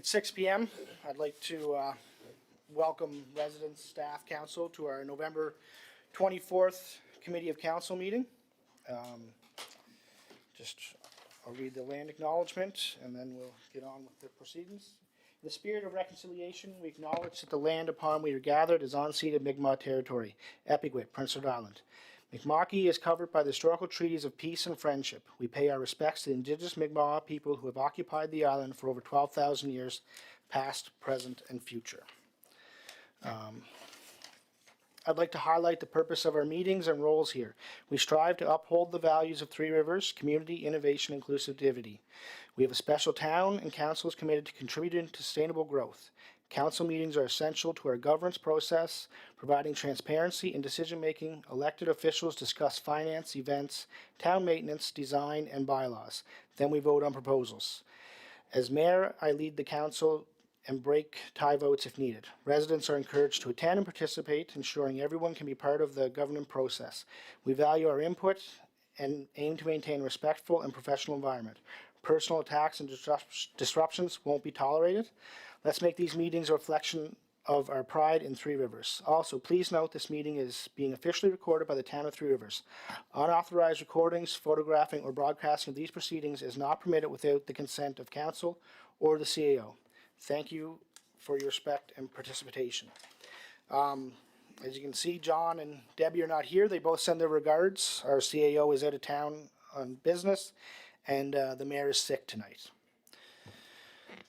At 6 p.m., I'd like to welcome residents, staff, council to our November 24th Committee of Council meeting. I'll read the land acknowledgement and then we'll get on with the proceedings. In the spirit of reconciliation, we acknowledge that the land upon we are gathered is unceded Mi'kmaq territory, Epigwik, Prince Edward Island. Mi'kma'ki is covered by the historical treaties of peace and friendship. We pay our respects to the indigenous Mi'kmaq people who have occupied the island for over 12,000 years, past, present, and future. I'd like to highlight the purpose of our meetings and roles here. We strive to uphold the values of Three Rivers, community, innovation, inclusivity. We have a special town and council is committed to contributing to sustainable growth. Council meetings are essential to our governance process, providing transparency in decision-making. Elected officials discuss finance, events, town maintenance, design, and bylaws. Then we vote on proposals. As mayor, I lead the council and break tie votes if needed. Residents are encouraged to attend and participate, ensuring everyone can be part of the government process. We value our input and aim to maintain a respectful and professional environment. Personal attacks and disruptions won't be tolerated. Let's make these meetings a reflection of our pride in Three Rivers. Also, please note this meeting is being officially recorded by the town of Three Rivers. Unauthorized recordings, photographing, or broadcasting of these proceedings is not permitted without the consent of council or the CAO. Thank you for your respect and participation. As you can see, John and Debbie are not here. They both send their regards. Our CAO is out of town on business, and the mayor is sick tonight.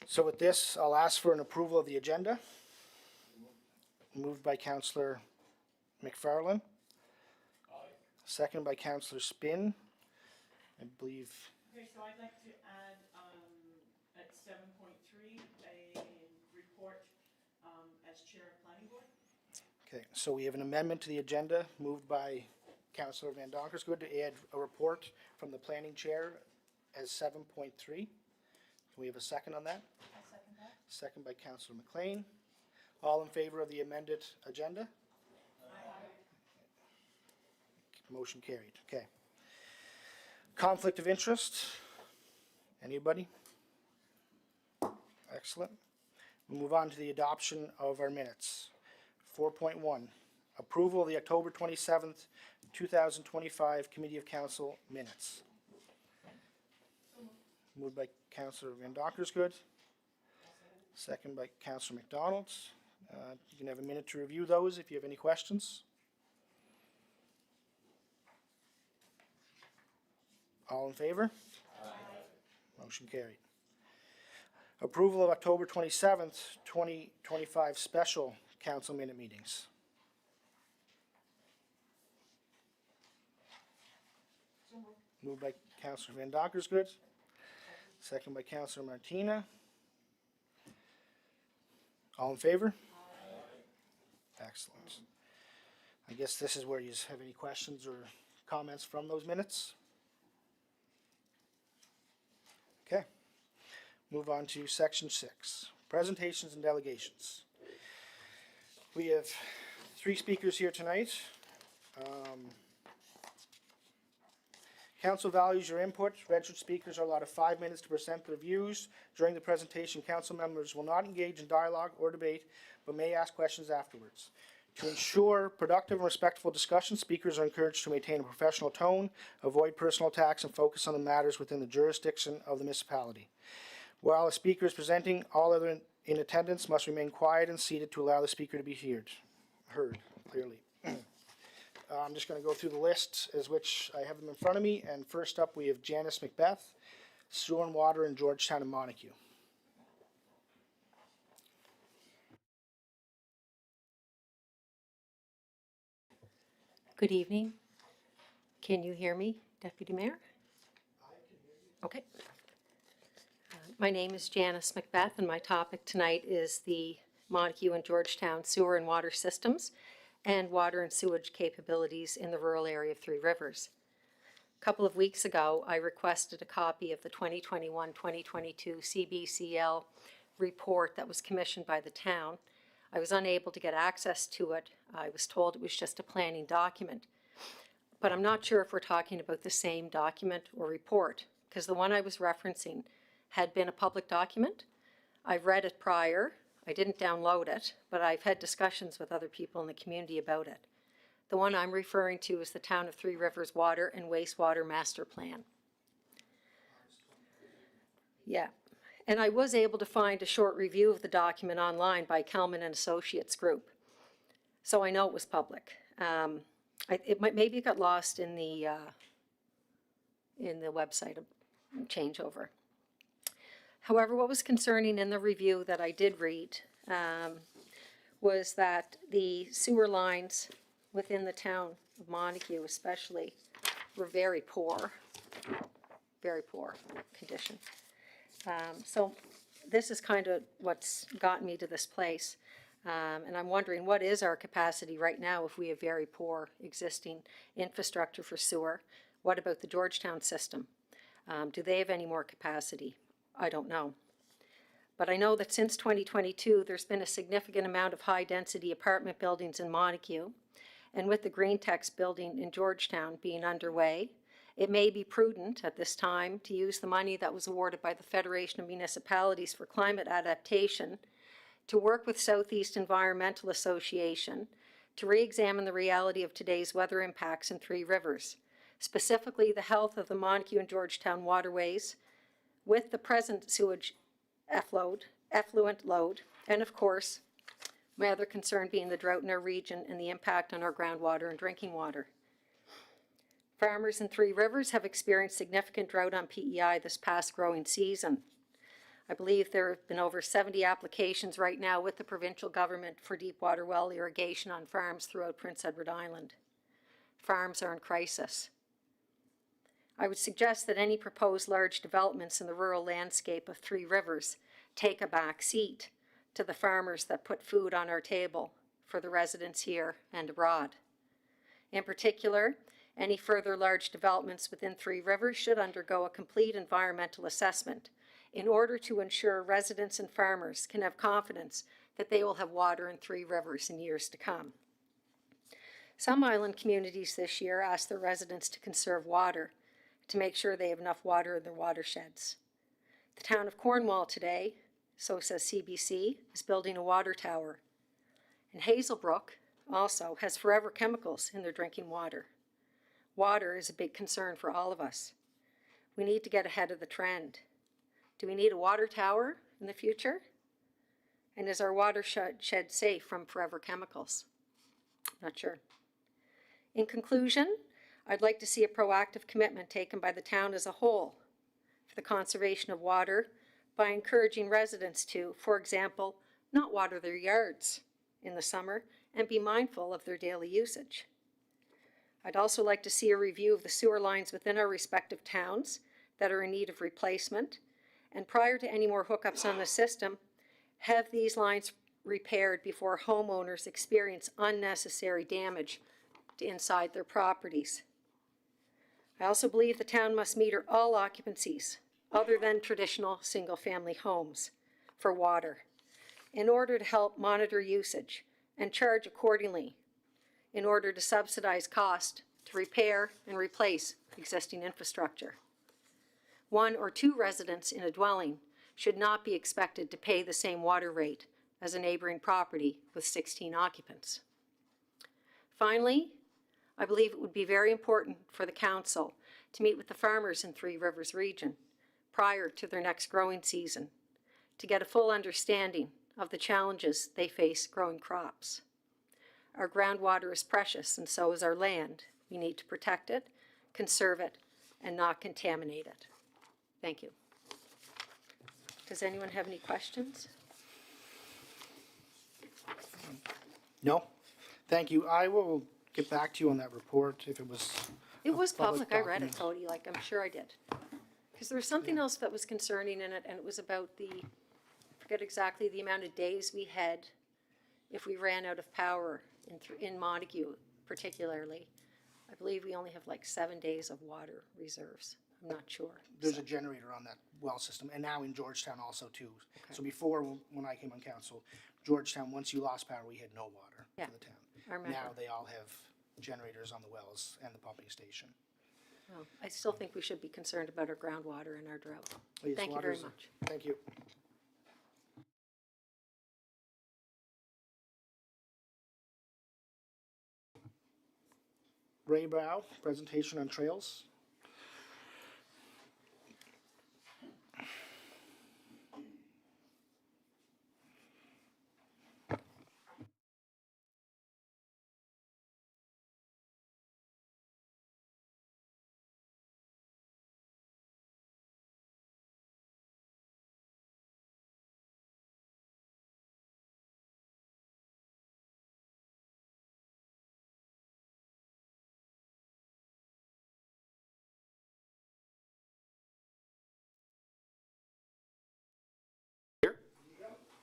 So with this, I'll ask for an approval of the agenda. Moved by Councillor McFarlane. Aye. Second by Councillor Spinn. I believe. Okay, so I'd like to add at 7.3 a report as chair of planning board. Okay, so we have an amendment to the agenda moved by Councillor Van Donkersgoed to add a report from the planning chair as 7.3. Can we have a second on that? I'll second that. Second by Councillor McLean. All in favor of the amended agenda? Aye. Motion carried. Okay. Conflict of interest? Anybody? Excellent. We'll move on to the adoption of our minutes. 4.1. Approval of the October 27th, 2025 Committee of Council minutes. Moved by Councillor Van Donkersgoed. Second by Councillor McDonald. You can have a minute to review those if you have any questions. All in favor? Aye. Motion carried. Approval of October 27th, 2025 special council minute meetings. Moved by Councillor Van Donkersgoed. Second by Councillor Martina. All in favor? Aye. Excellent. I guess this is where you have any questions or comments from those minutes. Okay. Move on to section 6, presentations and delegations. We have 3 speakers here tonight. Council values your input. Registered speakers are allotted 5 minutes to present their views. During the presentation, council members will not engage in dialogue or debate, but may ask questions afterwards. To ensure productive and respectful discussion, speakers are encouraged to maintain a professional tone, avoid personal attacks, and focus on the matters within the jurisdiction of the municipality. While a speaker is presenting, all other in attendance must remain quiet and seated to allow the speaker to be heard clearly. I'm just going to go through the list as which I have them in front of me. And first up, we have Janice Macbeth, Sewer and Water in Georgetown and Montague. Good evening. Can you hear me, Deputy Mayor? I can hear you. Okay. My name is Janice Macbeth, and my topic tonight is the Montague and Georgetown sewer and water systems and water and sewage capabilities in the rural area of Three Rivers. A couple of weeks ago, I requested a copy of the 2021-2022 CBCL report that was commissioned by the town. I was unable to get access to it. I was told it was just a planning document. But I'm not sure if we're talking about the same document or report, because the one I was referencing had been a public document. I've read it prior. I didn't download it, but I've had discussions with other people in the community about it. The one I'm referring to is the Town of Three Rivers Water and Wastewater Master Plan. Yeah, and I was able to find a short review of the document online by Kelman and Associates Group, so I know it was public. Maybe it got lost in the website changeover. However, what was concerning in the review that I did read was that the sewer lines within the town of Montague especially were very poor condition. So this is kind of what's gotten me to this place. And I'm wondering, what is our capacity right now if we have very poor existing infrastructure for sewer? What about the Georgetown system? Do they have any more capacity? I don't know. But I know that since 2022, there's been a significant amount of high-density apartment buildings in Montague, and with the Green Tex building in Georgetown being underway, it may be prudent at this time to use the money that was awarded by the Federation of Municipalities for Climate Adaptation to work with Southeast Environmental Association to re-examine the reality of today's weather impacts in Three Rivers, specifically the health of the Montague and Georgetown waterways, with the present sewage effluent load, and of course, my other concern being the drought in our region and the impact on our groundwater and drinking water. Farmers in Three Rivers have experienced significant drought on PEI this past growing season. I believe there have been over 70 applications right now with the provincial government for deep water well irrigation on farms throughout Prince Edward Island. Farms are in crisis. I would suggest that any proposed large developments in the rural landscape of Three Rivers take a back seat to the farmers that put food on our table for the residents here and abroad. In particular, any further large developments within Three Rivers should undergo a complete environmental assessment in order to ensure residents and farmers can have confidence that they will have water in Three Rivers in years to come. Some island communities this year asked their residents to conserve water to make sure they have enough water in their watersheds. The town of Cornwall today, so says CBC, is building a water tower. And Hazelbrook also has forever chemicals in their drinking water. Water is a big concern for all of us. We need to get ahead of the trend. Do we need a water tower in the future? And is our watershed safe from forever chemicals? Not sure. In conclusion, I'd like to see a proactive commitment taken by the town as a whole for the conservation of water by encouraging residents to, for example, not water their yards in the summer and be mindful of their daily usage. I'd also like to see a review of the sewer lines within our respective towns that are in need of replacement, and prior to any more hookups on the system, have these lines repaired before homeowners experience unnecessary damage to inside their properties. I also believe the town must meter all occupancies other than traditional single-family homes for water in order to help monitor usage and charge accordingly in order to subsidize cost to repair and replace existing infrastructure. One or two residents in a dwelling should not be expected to pay the same water rate as a neighboring property with 16 occupants. Finally, I believe it would be very important for the council to meet with the farmers in Three Rivers region prior to their next growing season to get a full understanding of the challenges they face growing crops. Our groundwater is precious, and so is our land. We need to protect it, conserve it, and not contaminate it. Thank you. Does anyone have any questions? No? Thank you. I will get back to you on that report if it was. It was public public. I read it, document. Cody, like I'm sure I did. Because there was something else that was concerning in it, and it was about I forget exactly the amount of days we had if we ran out of power in Montague particularly. I believe we only have like 7 days of water reserves. I'm not sure. There's a generator on that well system, and now in Georgetown also too. So before, when I came on council, Georgetown, once you lost power, we had no water Yeah, for the town. I remember. Now they all have generators on the wells and the pumping station. Well, I still think we should be concerned about our groundwater and our drought. Yes, Thank you water very is- much. Thank you. Ray Brow, presentation on trails.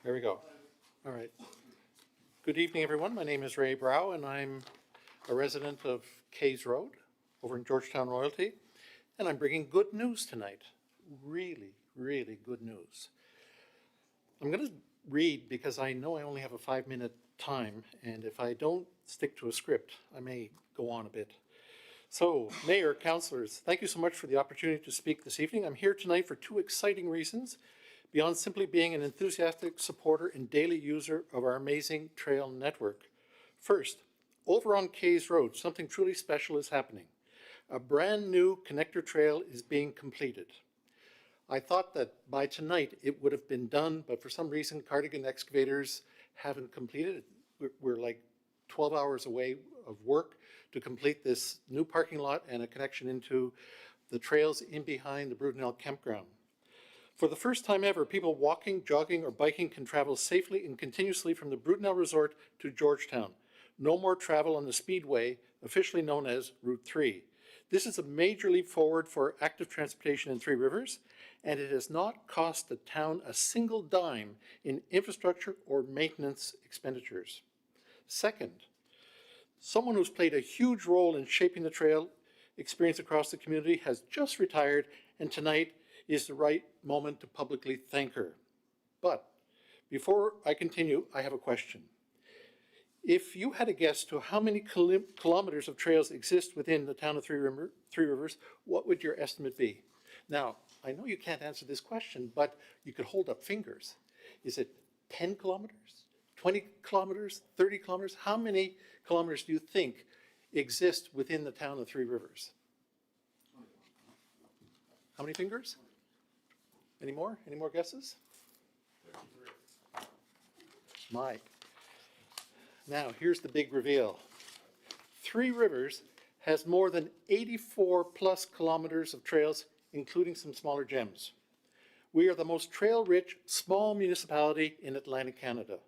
There we go. All right. Good evening, everyone. My name is Ray Brow, and I'm a resident of Kays Road over in Georgetown Royalty, and I'm bringing good news tonight. Really, really good news. I'm going to read because I know I only have a 5-minute time, and if I don't stick to a script, I may go on a bit. So, Mayor, councillors, thank you so much for the opportunity to speak this evening. I'm here tonight for 2 exciting reasons. Beyond simply being an enthusiastic supporter and daily user of our amazing trail network. First, over on Kays Road, something truly special is happening. A brand new connector trail is being completed. I thought that by tonight it would have been done, but for some reason Cardigan Excavators haven't completed it. We're like 12 hours away of work to complete this new parking lot and a connection into the trails in behind the Brudenell campground. For the first time ever, people walking, jogging, or biking can travel safely and continuously from the Brudenell Resort to Georgetown. No more travel on the Speedway, officially known as Route 3. This is a major leap forward for active transportation in Three Rivers, and it has not cost the town a single dime in infrastructure or maintenance expenditures. Second, someone who's played a huge role in shaping the trail experience across the community has just retired, and tonight is the right moment to publicly thank her. But before I continue, I have a question. If you had a guess to how many kilometers of trails exist within the town of Three Rivers, what would your estimate be? Now, I know you can't answer this question, but you could hold up fingers. Is it 10 kilometers, 20 kilometers, 30 kilometers? How many kilometers do you think exist within the town of Three Rivers? How many fingers? Any more? Any more guesses? 33. My. Now, here's the big reveal. Three Rivers has more than 84 plus kilometers of trails, including some smaller gems. We are the most trail-rich small municipality in Atlantic Canada.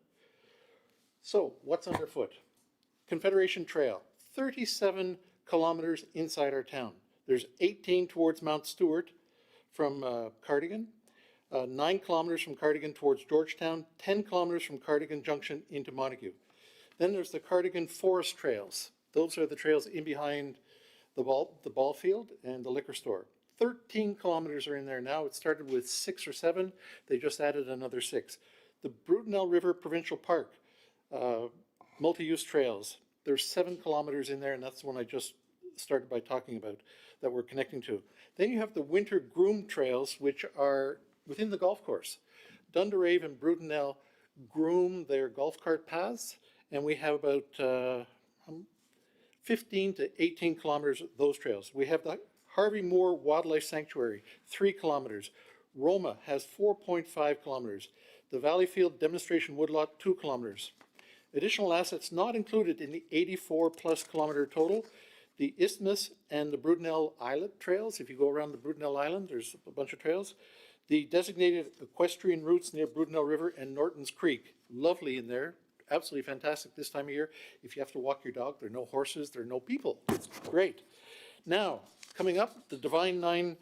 So, what's underfoot? Confederation Trail, 37 kilometers inside our town. There's 18 towards Mount Stewart from Cardigan, 9 kilometers from Cardigan towards Georgetown, 10 kilometers from Cardigan Junction into Montague. Then there's the Cardigan Forest Trails. Those are the trails in behind the ball field and the liquor store. 13 kilometers are in there now. It started with 6 or 7. They just added another 6. The Brudenell River Provincial Park, multi-use trails. There's 7 kilometers in there, and that's the one I just started by talking about that we're connecting to. Then you have the Winter Groom Trails, which are within the golf course. Dunderave and Brudenell groom their golf cart paths, and we have about 15 to 18 kilometers of those trails. We have the Harvey Moore Wildlife Sanctuary, 3 kilometers. Roma has 4.5 kilometers. The Valleyfield Demonstration Woodlot, 2 kilometers. Additional assets not included in the 84 plus kilometer total, the Isthmus and the Brudenell Islet trails. If you go around the Brudenell Island, there's a bunch of trails. The designated equestrian routes near Brudenell River and Norton's Creek. Lovely in there, absolutely fantastic this time of year. If you have to walk your dog, there are no horses, there are no people. It's great. Now, coming up, the Divine Nine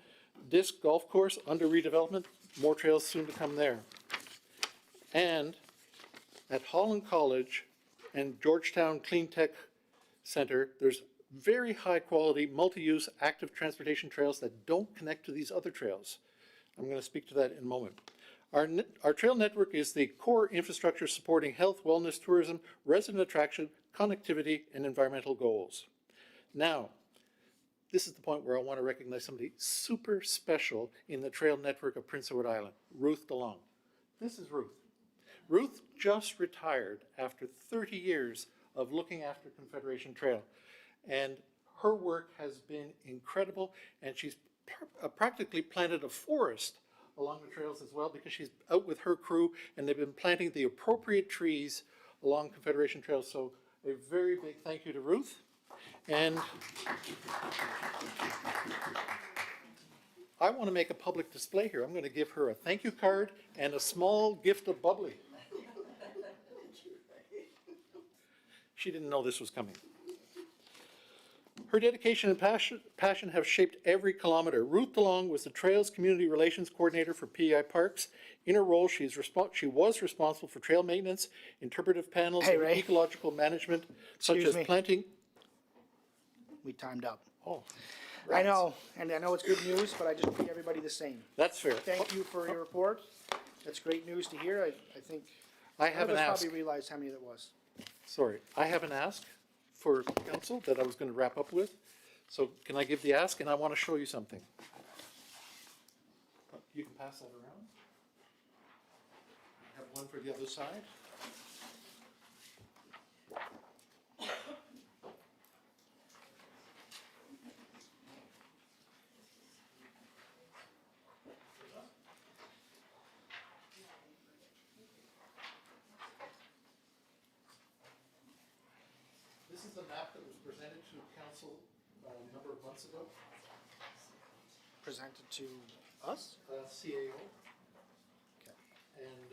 Disc Golf Course under redevelopment. More trails soon to come there. And at Holland College and Georgetown Clean Tech Center, there's very high quality multi-use active transportation trails that don't connect to these other trails. I'm going to speak to that in a moment. Our trail network is the core infrastructure supporting health, wellness, tourism, resident attraction, connectivity, and environmental goals. Now, this is the point where I want to recognize somebody super special in the trail network of Prince Edward Island, Ruth DeLong. This is Ruth. Ruth just retired after 30 years of looking after Confederation Trail. And Her work has been incredible, and she's practically planted a forest along the trails as well, because she's out with her crew, and they've been planting the appropriate trees along Confederation Trails. So a very big thank you to Ruth. And I want to make a public display here. I'm going to give her a thank you card and a small gift of bubbly. She didn't know this was coming. Her dedication and passion have shaped every kilometer. Ruth DeLong was the Trails Community Relations Coordinator for PEI Parks. In her role, she was responsible for trail maintenance, interpretive panels, Hey, and Ray. ecological management, such Excuse as me. planting. We timed up. Oh, I know, and I know it's good news, but I just treat everybody the same. that's fair. Thank you for your report. That's great news to hear. I think I none have of an us ask. probably realized how many there was. Sorry, I have an ask for council that I was going to wrap up with. So can I give the ask? And I want to show you something. You can pass that around. I have one for the other side. This is a map that was presented to council a number of months ago, Presented to us? CAO. Okay. And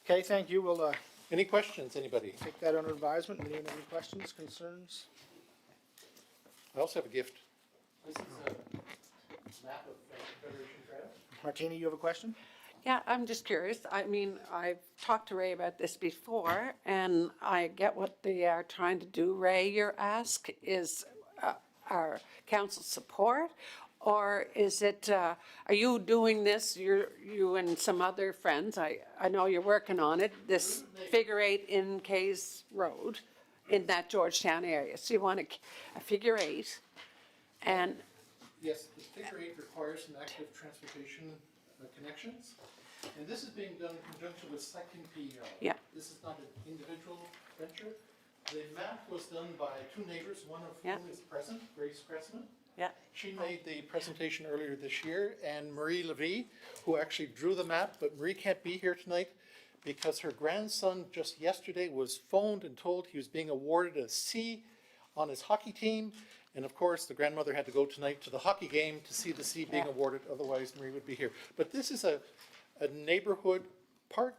Okay, thank you. We'll any questions, anybody? take that under advisement. Anyone have any questions, concerns? I also have a gift. This is a map of Confederation Trail. Martina, you have a question? Yeah, I'm just curious. I mean, I've talked to Ray about this before, and I get what they are trying to do. Ray, your ask is our council support, or is it, are you doing this, you and some other friends, I know you're working on it, this figure eight in Kays Road in that Georgetown area. So you want a figure eight, and Yes, the figure eight requires some active transportation connections. And this is being done in conjunction with Cycling PEI. Yeah. This is not an individual venture. The map was done by two neighbors, one of Yeah. whom is present, Grace Cressman. yeah, She made the presentation earlier this year, and Marie Levy, who actually drew the map, but Marie can't be here tonight because her grandson just yesterday was phoned and told he was being awarded a C on his hockey team. And of course, the grandmother had to go tonight to the hockey game to see the C being Yeah. awarded, otherwise Marie would be here. But this is a neighborhood, part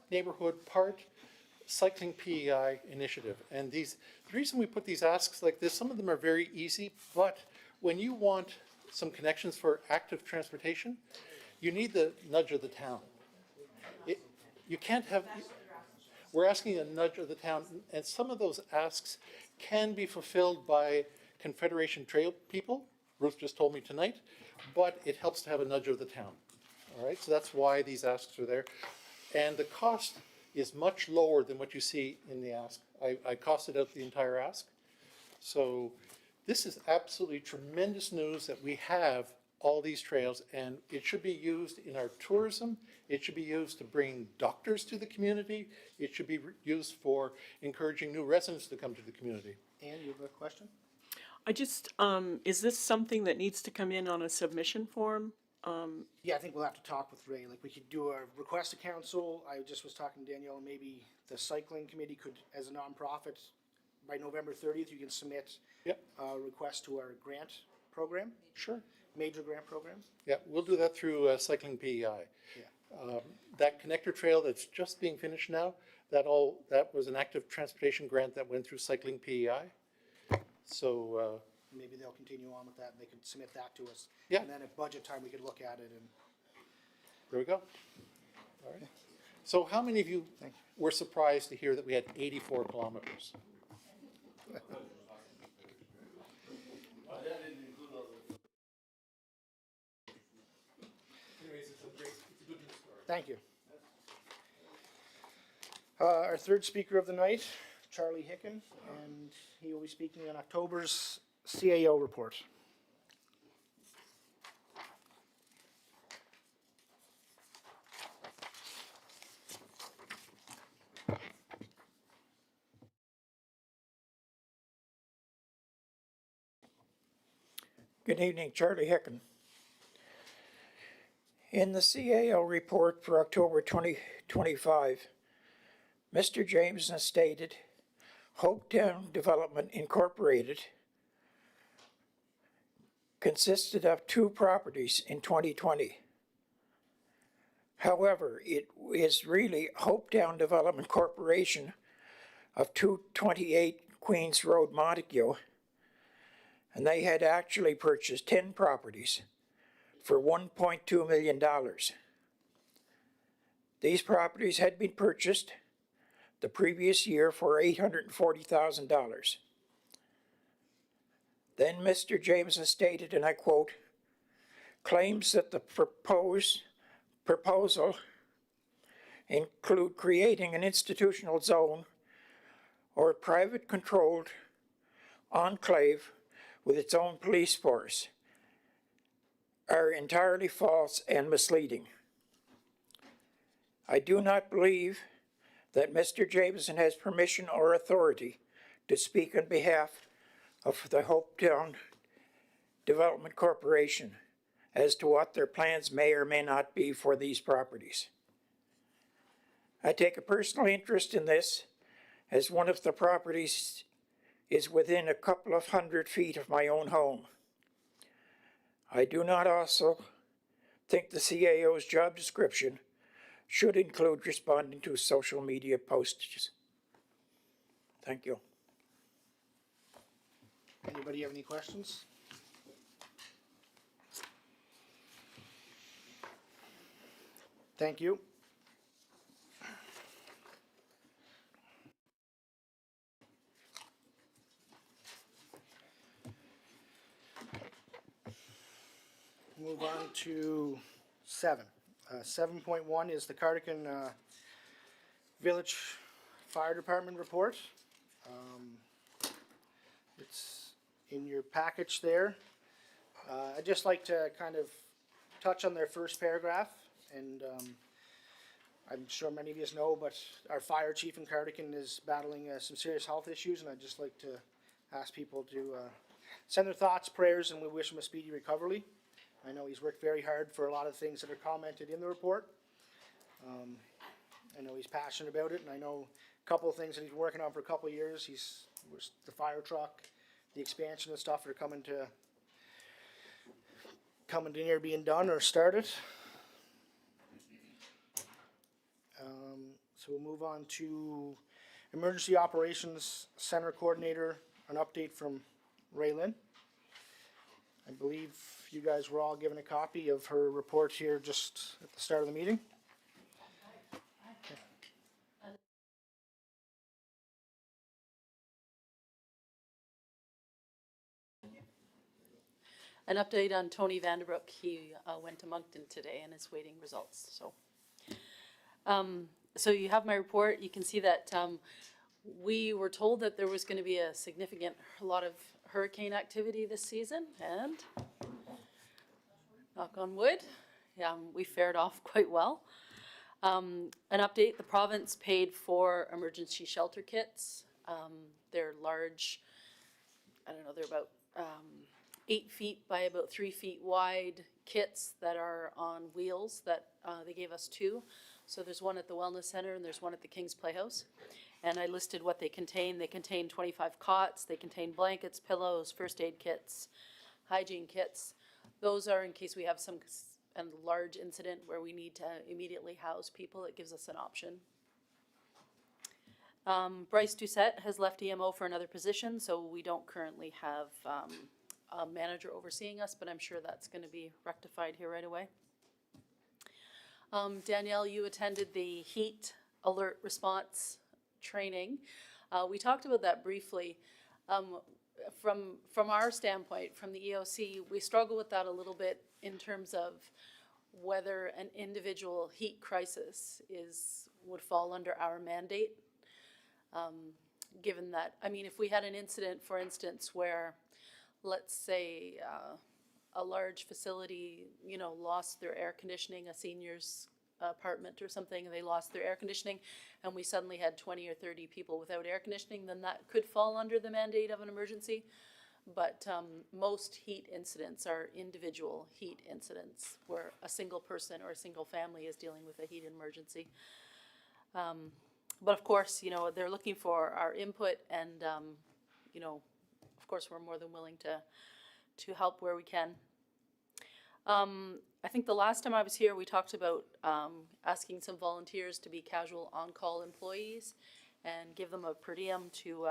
cycling PEI initiative. And the reason we put these asks like this, some of them are very easy, but when you want some connections for active transportation, you need the nudge of the town. You can't have, we're asking a nudge of the town, and some of those asks can be fulfilled by Confederation Trail people, Ruth just told me tonight, but it helps to have a nudge of the town. All right, so that's why these asks are there. And the cost is much lower than what you see in the ask. I costed out the entire ask. So this is absolutely tremendous news that we have all these trails, and it should be used in our tourism. It should be used to bring doctors to the community. It should be used for encouraging new residents to come to the community. Anne, you have a question? I just, is this something that needs to come in on a submission form? Yeah, I think we'll have to talk with Ray. Like, we could do a request to council. I just was talking to Danielle, maybe the cycling committee could, as a nonprofit, by November 30th, you can submit Yep, a request to our grant program, sure. major grant program. Yeah, we'll do that through Cycling PEI. Yeah. That connector trail that's just being finished now, that was an active transportation grant that went through Cycling PEI. So, Maybe they'll continue on with that, and they could submit that to us. Yeah. And then at budget time, we could look at it and, there we go. All right. So how many of you Thank were surprised to hear that we had 84 kilometers? Anyways, it's a good news story. thank you. Our third speaker of the night, Charlie Hicken, and he will be speaking on October's CAO report. Good evening, Charlie Hicken. In the CAO report for October 2025, Mr. Jameson stated, Hopetown Development Incorporated consisted of 2 properties in 2020. However, it is really Hopetown Development Corporation of 228 Queens Road, Montague, and they had actually purchased 10 properties for $1.2 million. These properties had been purchased the previous year for $840,000. Then Mr. Jameson stated, and I quote, claims that the proposal include creating an institutional zone or private controlled enclave with its own police force are entirely false and misleading. I do not believe that Mr. Jameson has permission or authority to speak on behalf of the Hopetown Development Corporation as to what their plans may or may not be for these properties. I take a personal interest in this as one of the properties is within a couple of 100 feet of my own home. I do not also think the CAO's job description should include responding to social media posts. Thank you. Anybody have any questions? Thank you. Move on to 7. 7.1 is the Cardigan Village Fire Department report. It's in your package there. I'd just like to kind of touch on their first paragraph, and I'm sure many of you know, but our fire chief in Cardigan is battling some serious health issues, and I'd just like to ask people to send their thoughts, prayers, and we wish him a speedy recovery. I know he's worked very hard for a lot of things that are commented in the report. I know he's passionate about it, and I know a couple of things that he's been working on for a couple of years. The fire truck, the expansion and stuff are coming to near being done or started. So we'll move on to Emergency Operations Center Coordinator, an update from Raylyn. I believe you guys were all given a copy of her report here just at the start of the meeting. An update on Tony Vanderbroek. He went to Moncton today and is waiting results. So you have my report. You can see that we were told that there was going to be a lot of hurricane activity this season, and knock on wood, we fared off quite well. An update, the province paid for emergency shelter kits. They're large, they're about 8 feet by about 3 feet wide kits that are on wheels that they gave us 2. So there's one at the Wellness Center and there's one at the King's Playhouse. And I listed what they contain. They contain 25 cots, they contain blankets, pillows, first aid kits, hygiene kits. Those are in case we have some large incident where we need to immediately house people. It gives us an option. Bryce Doucette has left EMO for another position, so we don't currently have a manager overseeing us, but I'm sure that's going to be rectified here right away. Danielle, you attended the heat alert response training. We talked about that briefly. From our standpoint, from the EOC, we struggle with that a little bit in terms of whether an individual heat crisis would fall under our mandate. Given that, if we had an incident, for instance, where, let's say, a large facility, you know, lost their air conditioning, a senior's apartment or something, and they lost their air conditioning, and we suddenly had 20 or 30 people without air conditioning, then that could fall under the mandate of an emergency. But most heat incidents are individual heat incidents where a single person or a single family is dealing with a heat emergency. But of course, you know, they're looking for our input, and, you know, of course, we're more than willing to help where we can. I think the last time I was here, we talked about asking some volunteers to be casual on-call employees and give them a per diem to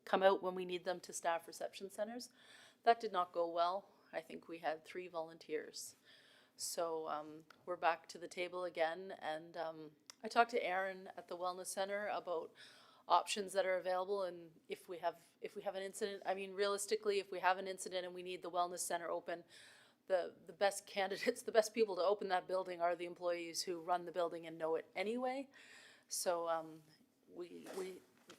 come out when we need them to staff reception centers. That did not go well. I think we had 3 volunteers. So we're back to the table again, and I talked to Aaron at the Wellness Center about options that are available, and if we have an incident, I mean, realistically, if we have an incident and we need the Wellness Center open, the best candidates, the best people to open that building are the employees who run the building and know it anyway. So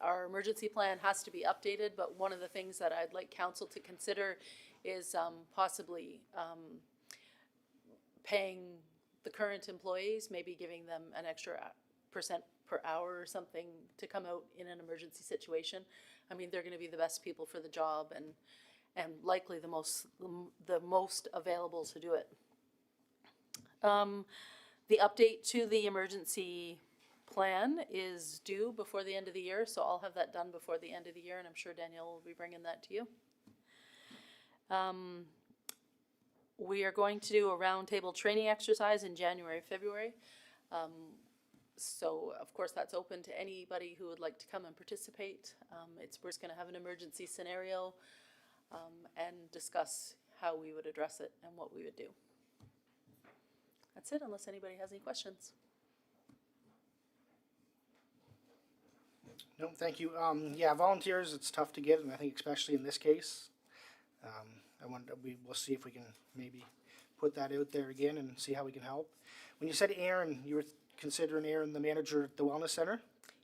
our emergency plan has to be updated, but one of the things that I'd like council to consider is possibly paying the current employees, maybe giving them an extra % per hour or something to come out in an emergency situation. I mean, they're gonna be the best people for the job and likely the most available to do it. The update to the emergency plan is due before the end of the year, so I'll have that done before the end of the year, and I'm sure Danielle will be bringing that to you. We are going to do a roundtable training exercise in January, February. So of course that's open to anybody who would like to come and participate. We're just gonna have an emergency scenario and discuss how we would address it and what we would do. That's it, unless anybody has any questions. No, thank you. Yeah, volunteers, it's tough to get, and I think especially in this case. We'll see if we can maybe put that out there again and see how we can help. When you said Aaron, you were considering Aaron the manager at the Wellness Center?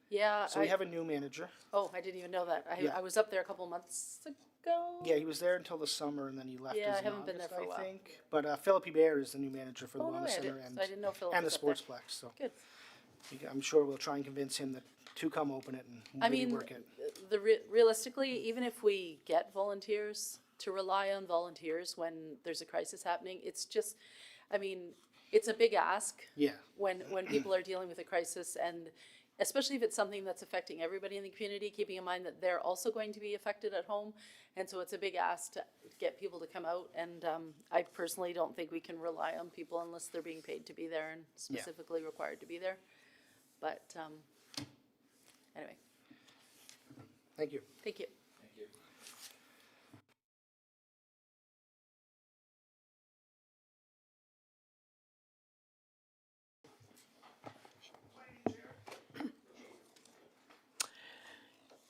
Yeah. So we have a new manager. Oh, I didn't even know that. Yeah. I was up there a couple months ago. Yeah, he was there until the summer, and then he left Yeah, us I in haven't been there August, for a I while. think. But Philip Bear is the new manager for the Oh, no, Wellness I Center didn't, I didn't know Philip and the was up there. Sportsplex. So Good. I'm sure we'll try and convince him to come open it and I really mean, work it. realistically, even if we get volunteers, to rely on volunteers when there's a crisis happening, it's just, I mean, it's a big ask. Yeah. When people are dealing with a crisis, and especially if it's something that's affecting everybody in the community, keeping in mind that they're also going to be affected at home. And so it's a big ask to get people to come out, and I personally don't think we can rely on people unless they're being paid to be there and specifically required to be there. But anyway, Thank you. thank you.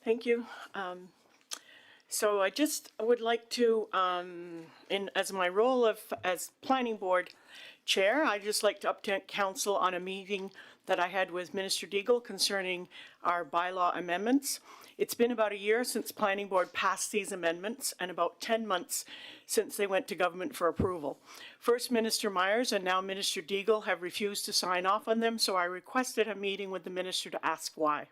Thank you. So I just would like to, as my role as planning board chair, I'd just like to update council on a meeting that I had with Minister Deagle concerning our bylaw amendments. It's been about a year since planning board passed these amendments and about 10 months since they went to government for approval. First, Minister Myers and now Minister Deagle have refused to sign off on them, so I requested a meeting with the minister to ask why.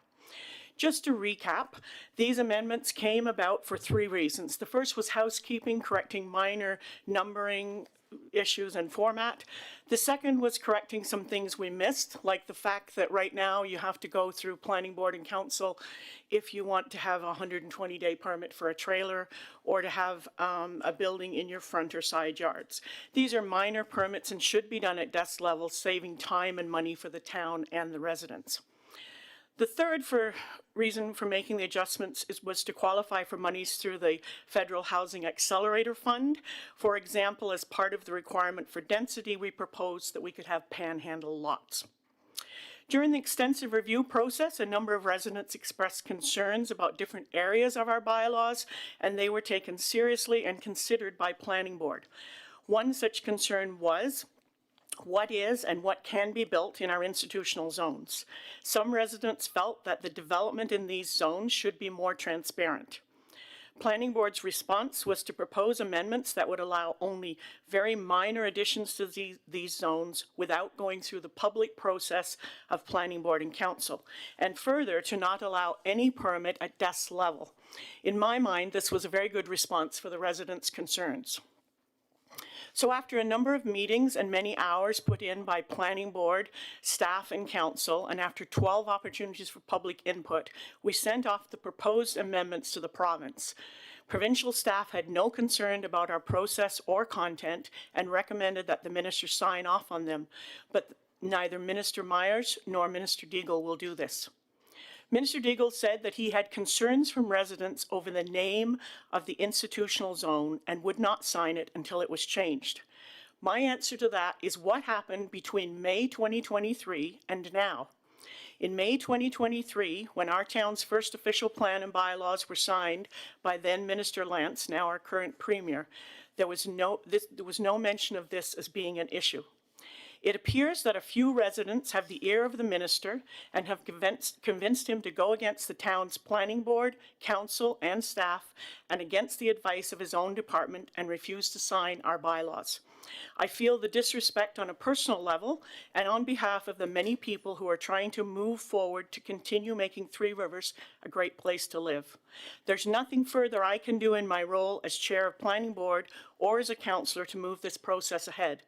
Just to recap, these amendments came about for 3 reasons. The first was housekeeping, correcting minor numbering issues and format. The second was correcting some things we missed, like the fact that right now you have to go through planning board and council if you want to have a 120-day permit for a trailer or to have a building in your front or side yards. These are minor permits and should be done at desk level, saving time and money for the town and the residents. The third reason for making the adjustments was to qualify for monies through the Federal Housing Accelerator Fund. For example, as part of the requirement for density, we proposed that we could have panhandle lots. During the extensive review process, a number of residents expressed concerns about different areas of our bylaws, and they were taken seriously and considered by Planning Board. One such concern was what is and what can be built in our institutional zones. Some residents felt that the development in these zones should be more transparent. Planning Board's response was to propose amendments that would allow only very minor additions to these zones without going through the public process of Planning Board and Council, and further, to not allow any permit at DES level. In my mind, this was a very good response for the residents' concerns. So after a number of meetings and many hours put in by Planning Board, staff, and council, and after 12 opportunities for public input, we sent off the proposed amendments to the province. Provincial staff had no concern about our process or content and recommended that the minister sign off on them, but neither Minister Myers nor Minister Deagle will do this. Minister Deagle said that he had concerns from residents over the name of the institutional zone and would not sign it until it was changed. My answer to that is what happened between May 2023 and now. In May 2023, when our town's first official plan and bylaws were signed by then Minister Lance, now our current Premier, there was no mention of this as being an issue. It appears that a few residents have the ear of the minister and have convinced him to go against the town's planning board, council, and staff, and against the advice of his own department, and refuse to sign our bylaws. I feel the disrespect on a personal level and on behalf of the many people who are trying to move forward to continue making Three Rivers a great place to live. There's nothing further I can do in my role as chair of planning board or as a councillor to move this process ahead.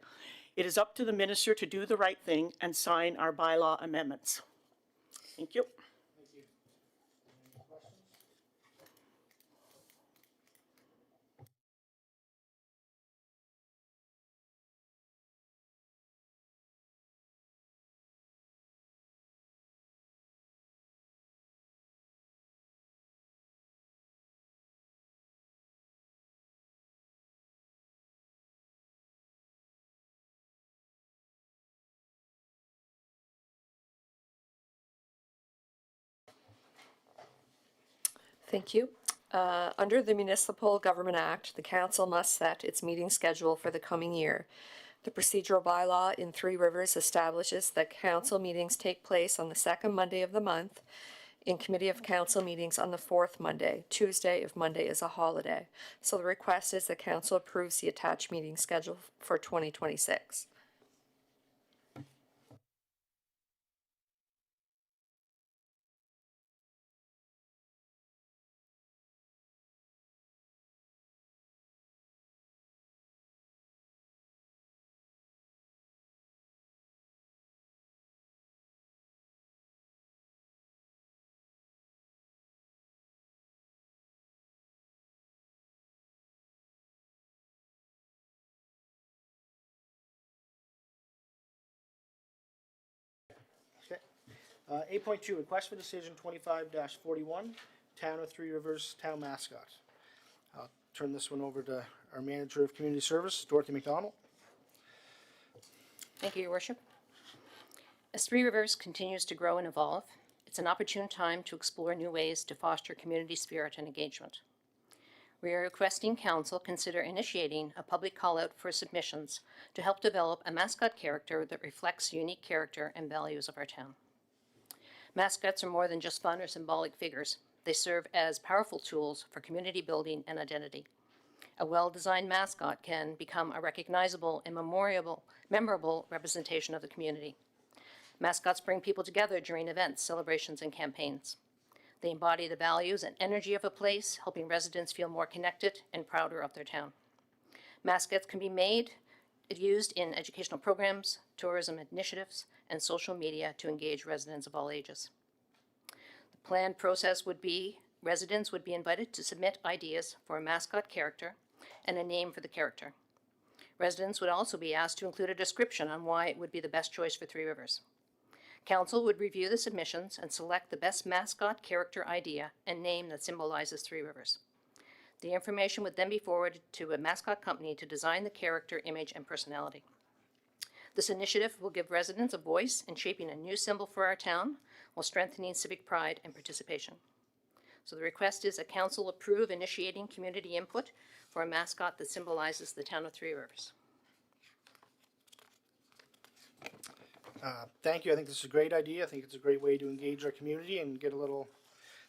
It is up to the minister to do the right thing and sign our bylaw amendments. Thank you. Thank you. Under the Municipal Government Act, the council must set its meeting schedule for the coming year. The procedural bylaw in Three Rivers establishes that council meetings take place on the second Monday of the month, in committee of council meetings on the fourth Monday, Tuesday if Monday is a holiday. So the request is that council approves the attached meeting schedule for 2026. Okay. 8.2, request for decision 25-41, Town of Three Rivers Town Mascot. I'll turn this one over to our Manager of Community Service, Dorothy McDonald. Thank you, Your Worship. As Three Rivers continues to grow and evolve, it's an opportune time to explore new ways to foster community spirit and engagement. We are requesting Council consider initiating a public call-out for submissions to help develop a mascot character that reflects the unique character and values of our town. Mascots are more than just fun or symbolic figures. They serve as powerful tools for community building and identity. A well-designed mascot can become a recognizable and memorable representation of the community. Mascots bring people together during events, celebrations, and campaigns. They embody the values and energy of a place, helping residents feel more connected and prouder of their town. Mascots can be used in educational programs, tourism initiatives, and social media to engage residents of all ages. The planned process would be residents would be invited to submit ideas for a mascot character and a name for the character. Residents would also be asked to include a description on why it would be the best choice for Three Rivers. Council would review the submissions and select the best mascot character idea and name that symbolizes Three Rivers. The information would then be forwarded to a mascot company to design the character, image, and personality. This initiative will give residents a voice in shaping a new symbol for our town while strengthening civic pride and participation. So the request is that Council approve initiating community input for a mascot that symbolizes the town of Three Rivers. Thank you. I think this is a great idea. I think it's a great way to engage our community and get a little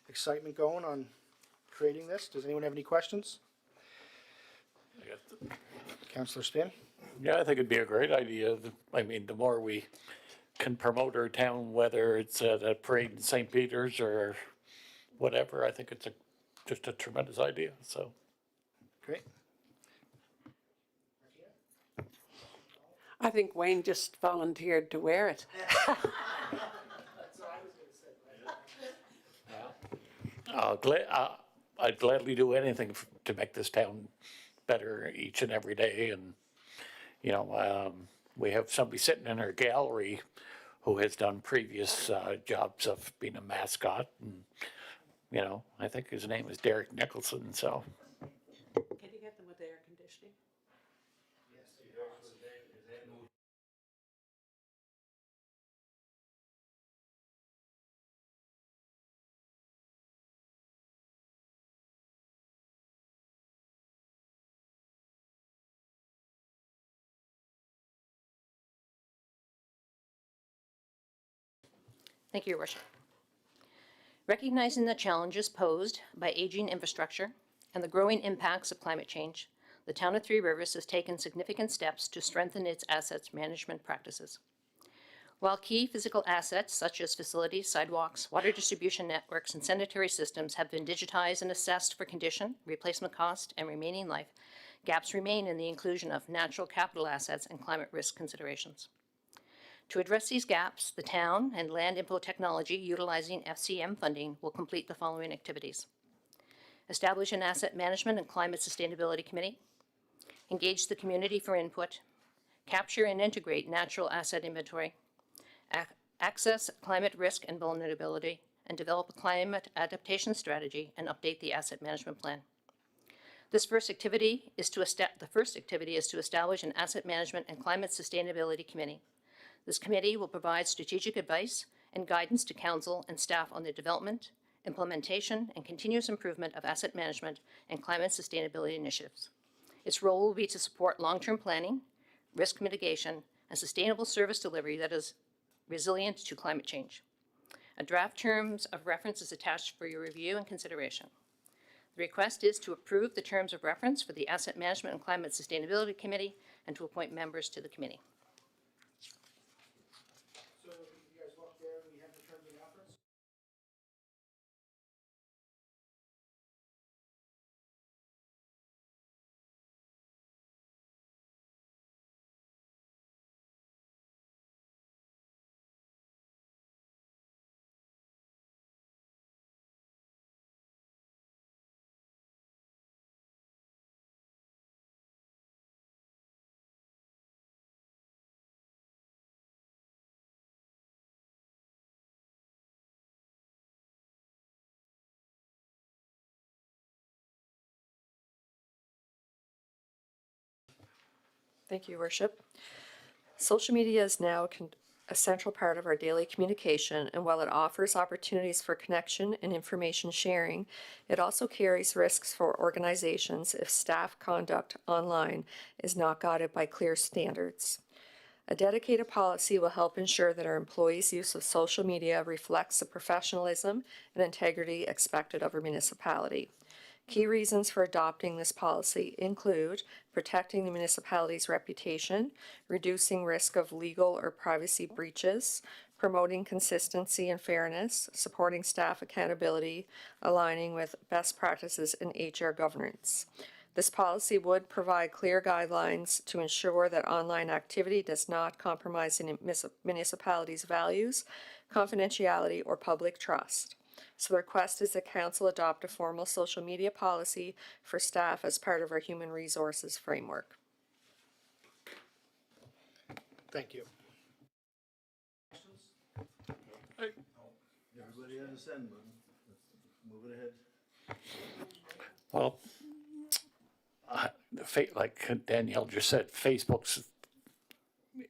excitement going on creating this. Does anyone have any questions? Councillor Spin? Yeah, I think it'd be a great idea. I mean, the more we can promote our town, whether it's at a parade in St. Peter's or whatever, I think it's just a tremendous idea, so. Great. I think Wayne just volunteered to wear it. I'd gladly do anything to make this town better each and every day. And, you know, we have somebody sitting in our gallery who has done previous jobs of being a mascot. And, you know, I think his name is Derek Nicholson, so. Can you get them with air conditioning? Thank you, Your Worship. Recognizing the challenges posed by aging infrastructure and the growing impacts of climate change, the town of Three Rivers has taken significant steps to strengthen its assets management practices. While key physical assets such as facilities, sidewalks, water distribution networks, and sanitary systems have been digitized and assessed for condition, replacement cost, and remaining life, gaps remain in the inclusion of natural capital assets and climate risk considerations. To address these gaps, the town and Land Info Technology utilizing FCM funding will complete the following activities. Establish an asset management and climate sustainability committee. Engage the community for input. Capture and integrate natural asset inventory. Access climate risk and vulnerability, and develop a climate adaptation strategy and update the asset management plan. The first activity is to establish an asset management and climate sustainability committee. This committee will provide strategic advice and guidance to council and staff on the development, implementation, and continuous improvement of asset management and climate sustainability initiatives. Its role will be to support long-term planning, risk mitigation, and sustainable service delivery that is resilient to climate change. A draft terms of reference is attached for your review and consideration. The request is to approve the terms of reference for the Asset Management and Climate Sustainability Committee and to appoint members to the committee. So if you guys look there, we have the terms of reference. Thank you, Your Worship. Social media is now a central part of our daily communication, and while it offers opportunities for connection and information sharing, it also carries risks for organizations if staff conduct online is not guided by clear standards. A dedicated policy will help ensure that our employees' use of social media reflects the professionalism and integrity expected of our municipality. Key reasons for adopting this policy include protecting the municipality's reputation, reducing risk of legal or privacy breaches, promoting consistency and fairness, supporting staff accountability, aligning with best practices in HR governance. This policy would provide clear guidelines to ensure that online activity does not compromise the municipality's values, confidentiality, or public trust. So the request is that council adopt a formal social media policy for staff as part of our human resources framework. Thank you. Everybody has a send button. Let's move it ahead. Well, like Danielle just said, Facebook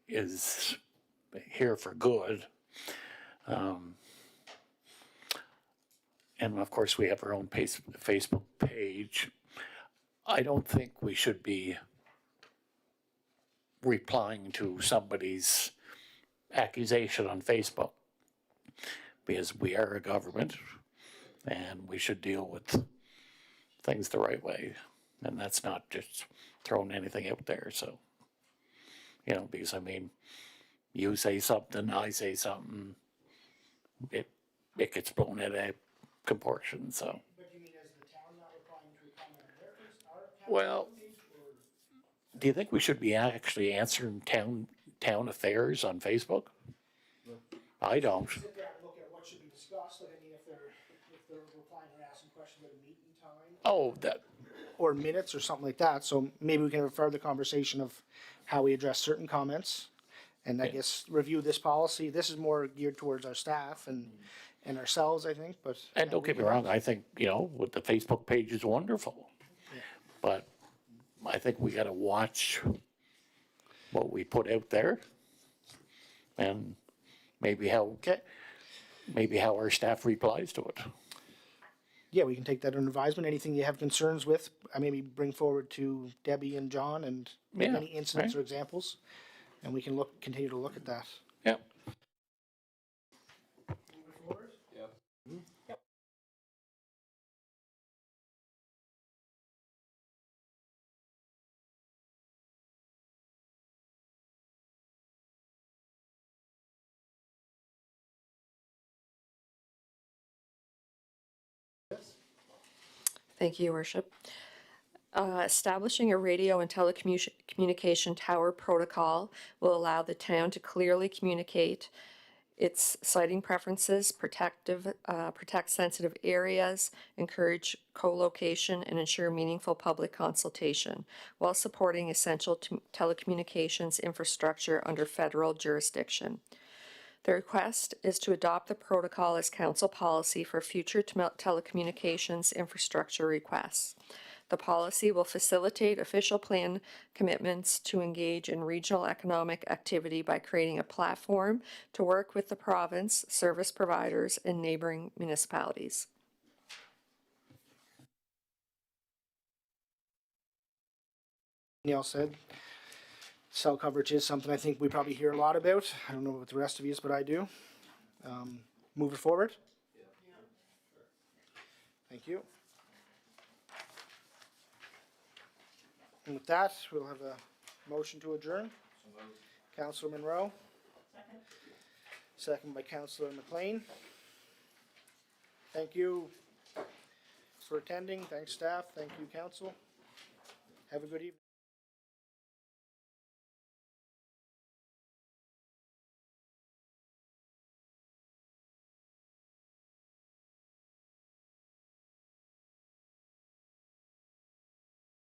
is here for good. And of course, we have our own Facebook page. I don't think we should be replying to somebody's accusation on Facebook, because we are a government and we should deal with things the right way. And that's not just throwing anything out there, so. You know, because I mean, you say something, I say something, it gets blown out of proportion, so. But you mean as the town not replying to a comment on their, Well, do you think we should be actually answering town affairs on Facebook? I don't. sit there and look at what should be discussed, like, I mean, if they're replying or asking questions at a meeting time. Oh, that, Or minutes or something like that, so maybe we can refer the conversation of how we address certain comments. And I guess review this policy, this is more geared towards our staff and ourselves, I think, but. and don't get me wrong, I think, you know, with the Facebook page is wonderful. But I think we gotta watch what we put out there. And maybe how our staff replies to it. Yeah, we can take that under advisement, anything you have concerns with, I maybe bring forward to Debbie and John and Yeah, any incidents right. or examples. And we can continue to look at that. Yeah. Thank you, Your Worship. Establishing a radio and telecommunication tower protocol will allow the town to clearly communicate its siting preferences, protect sensitive areas, encourage co-location, and ensure meaningful public consultation, while supporting essential telecommunications infrastructure under federal jurisdiction. The request is to adopt the protocol as council policy for future telecommunications infrastructure requests. The policy will facilitate official plan commitments to engage in regional economic activity by creating a platform to work with the province, service providers, and neighboring municipalities. Neil said, cell coverage is something I think we probably hear a lot about. I don't know what the rest of you is, but I do. Move it forward. Thank you. And with that, we'll have a motion to adjourn. Councillor Monroe. Second by Councillor McLean. Thank you for attending. Thanks, staff. Thank you, council. Have a good evening.